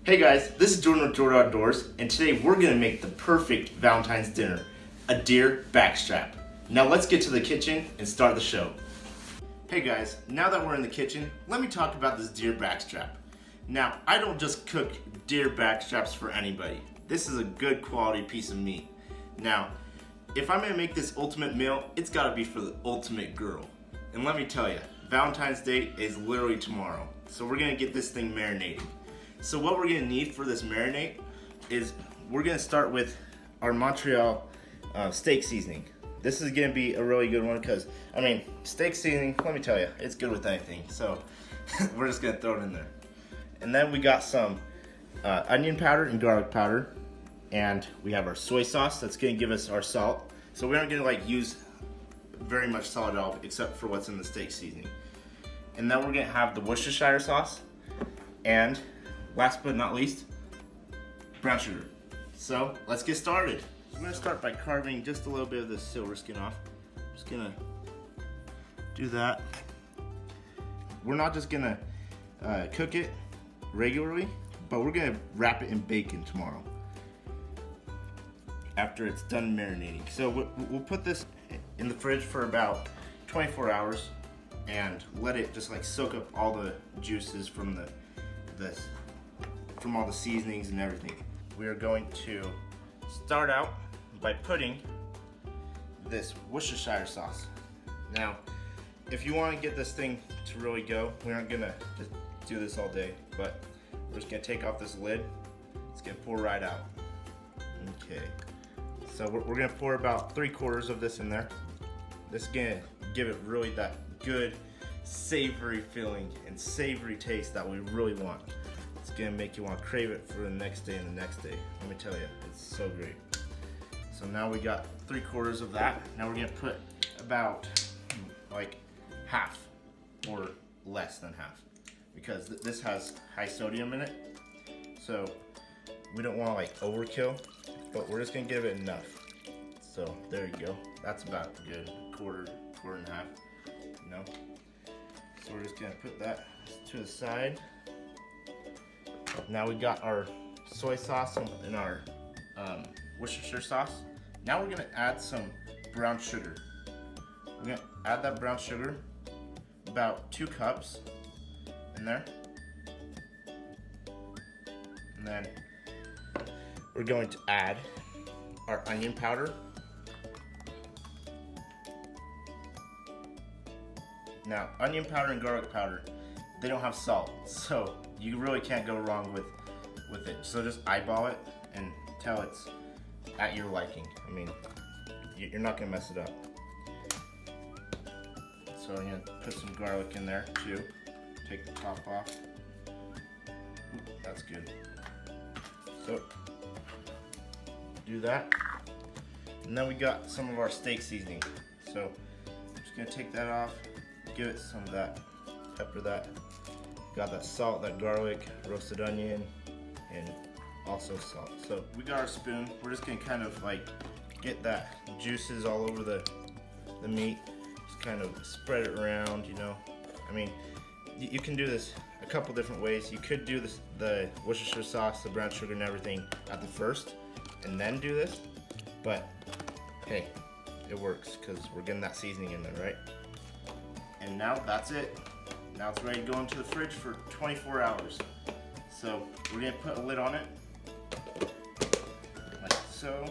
Hey guys, this is Jordan with Jordan Outdoors, and today we're going to make the perfect Valentine's dinner, a deer backstrap. Now let's get to the kitchen and start the show. Hey guys, now that we're in the kitchen, let me talk about this deer backstrap. Now, I don't just cook deer backstraps for anybody. This is a good quality piece of meat. Now, if I'm going to make this ultimate meal, it's got to be for the ultimate girl. And let me tell you, Valentine's Day is literally tomorrow, so we're going to get this thing marinated. So what we're going to need for this marinade is we're going to start with our Montreal steak seasoning. This is going to be a really good one because, I mean, steak seasoning, let me tell you, it's good with anything. So we're just going to throw it in there. And then we got some onion powder and garlic powder. And we have our soy sauce that's going to give us our salt. So we aren't going to use very much salt at all except for what's in the steak seasoning. And then we're going to have the Worcestershire sauce and last but not least, brown sugar. So let's get started. I'm gonna start by carving just a little bit of the silver skin off. Just gonna do that. We're not just gonna cook it regularly, but we're gonna wrap it in bacon tomorrow after it's done marinating. So we'll put this in the fridge for about 24 hours and let it just soak up all the juices from from all the seasonings and everything. We are going to start out by putting this Worcestershire sauce. Now, if you want to get this thing to really go, we aren't gonna just do this all day, but we're just gonna take off this lid. It's gonna pour right out. Okay, so we're gonna pour about 3/4 of this in there. This is gonna give it really that good savory feeling and savory taste that we really want. It's gonna make you want to crave it for the next day and the next day. Let me tell you, it's so great. So now we got 3/4 of that. Now we're gonna put about half or less than half because this has high sodium in it. So we don't want to overkill, but we're just gonna give it enough. So there you go. That's about good. Quarter and a half. You know. So we're just gonna put that to the side. Now we got our soy sauce and our Worcestershire sauce. Now we're gonna add some brown sugar. We're gonna add that brown sugar, about 2 cups in there. And then we're going to add our onion powder. Now, onion powder and garlic powder, they don't have salt, so you really can't go wrong with it. So just eyeball it until it's at your liking. I mean, you're not gonna mess it up. So I'm gonna put some garlic in there too. Take the top off. That's good. So do that. And then we got some of our steak seasoning. So I'm just gonna take that off, give it some of that, pepper that. Got that salt, that garlic, roasted onion, and also salt. So we got our spoon. We're just gonna kind of get that juices all over the meat. Just kind of spread it around, you know. I mean, you can do this a couple different ways. You could do the Worcestershire sauce, the brown sugar and everything at the first, and then do this. But hey, it works because we're getting that seasoning in there, right? And now that's it. Now it's ready to go into the fridge for 24 hours. So we're gonna put a lid on it, like so.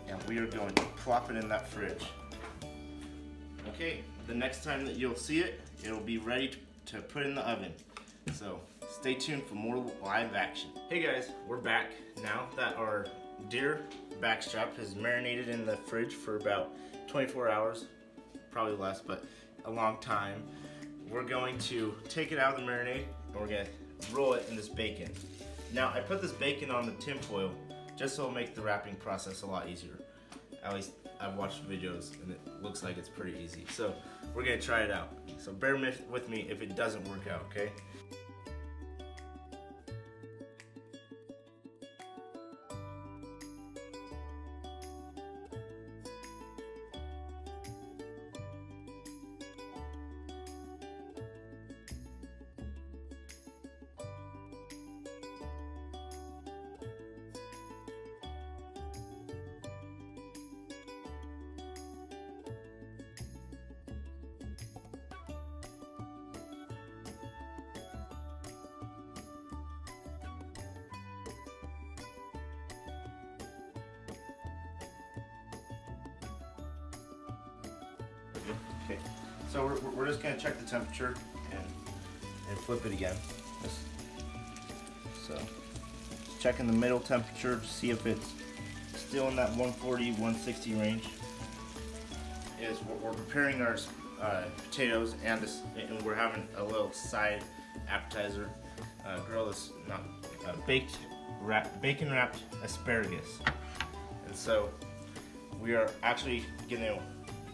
And we are going to plop it in that fridge. Okay, the next time that you'll see it, it'll be ready to put in the oven. So stay tuned for more live action. Hey guys, we're back now that our deer backstrap has marinated in the fridge for about 24 hours, probably less, but a long time. We're going to take it out of the marinade and we're going to roll it in this bacon. Now I put this bacon on the tin foil just so it'll make the wrapping process a lot easier. At least I've watched videos and it looks like it's pretty easy. So we're going to try it out. So bear with me if it doesn't work out, okay? good. Okay, so we're just gonna check the temperature and flip it again. So checking the middle temperature to see if it's still in that 140, 160 range. We're preparing our potatoes and we're having a little side appetizer. Grill this bacon wrapped asparagus. And so we are actually gonna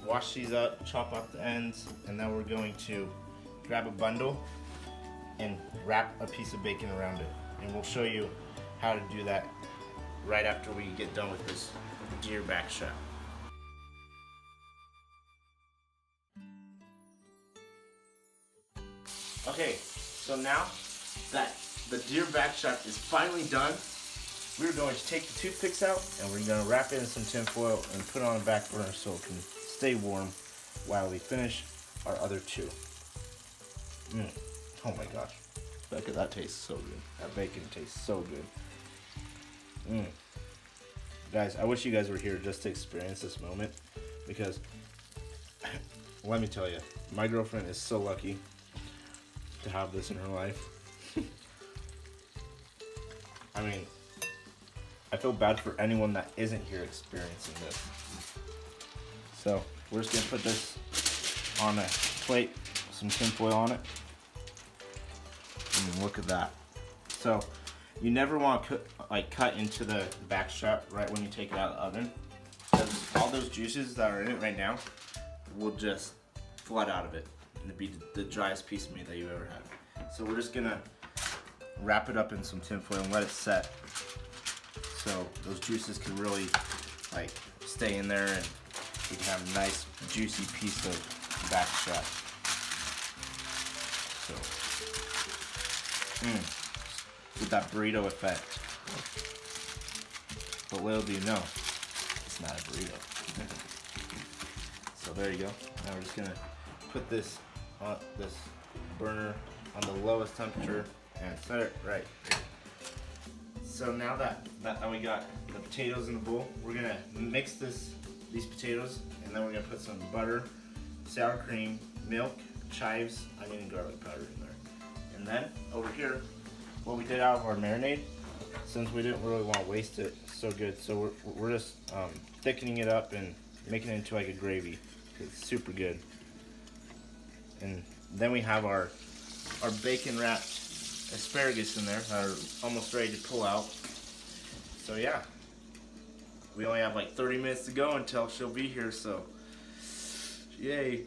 wash these up, chop off the ends, and then we're going to grab a bundle and wrap a piece of bacon around it. And we'll show you how to do that right after we get done with this deer backstrap. Okay, so now that the deer backstrap is finally done, we're going to take the toothpicks out and we're going to wrap it in some tin foil and put it on a back burner so it can stay warm while we finish our other two. Oh my gosh, that tastes so good. That bacon tastes so good. Guys, I wish you guys were here just to experience this moment, because let me tell you, my girlfriend is so lucky to have this in her life. I mean, I feel bad for anyone that isn't here experiencing this. So we're just gonna put this on a plate, some tin foil on it, and look at that. So you never want to cut into the backstrap right when you take it out of the oven, because all those juices that are in it right now will just flood out of it, and it'd be the driest piece of meat that you've ever had. So we're just gonna wrap it up in some tin foil and let it set, so those juices can really stay in there, and you can have a nice juicy piece of backstrap. So, with that burrito effect. But little do you know, it's not a burrito. So there you go. Now we're just gonna put this on this burner on the lowest temperature and set it right here. So now that we got the potatoes in the bowl, we're gonna mix these potatoes, and then we're gonna put some butter, sour cream, milk, chives, onion, and garlic powder in there. And then over here, what we did out of our marinade, since we didn't really want to waste it so good, so we're just thickening it up and making it into like a gravy. It's super good. And then we have our bacon wrapped asparagus in there that are almost ready to pull out. So yeah, we only have like 30 minutes to go until she'll be here, so yay.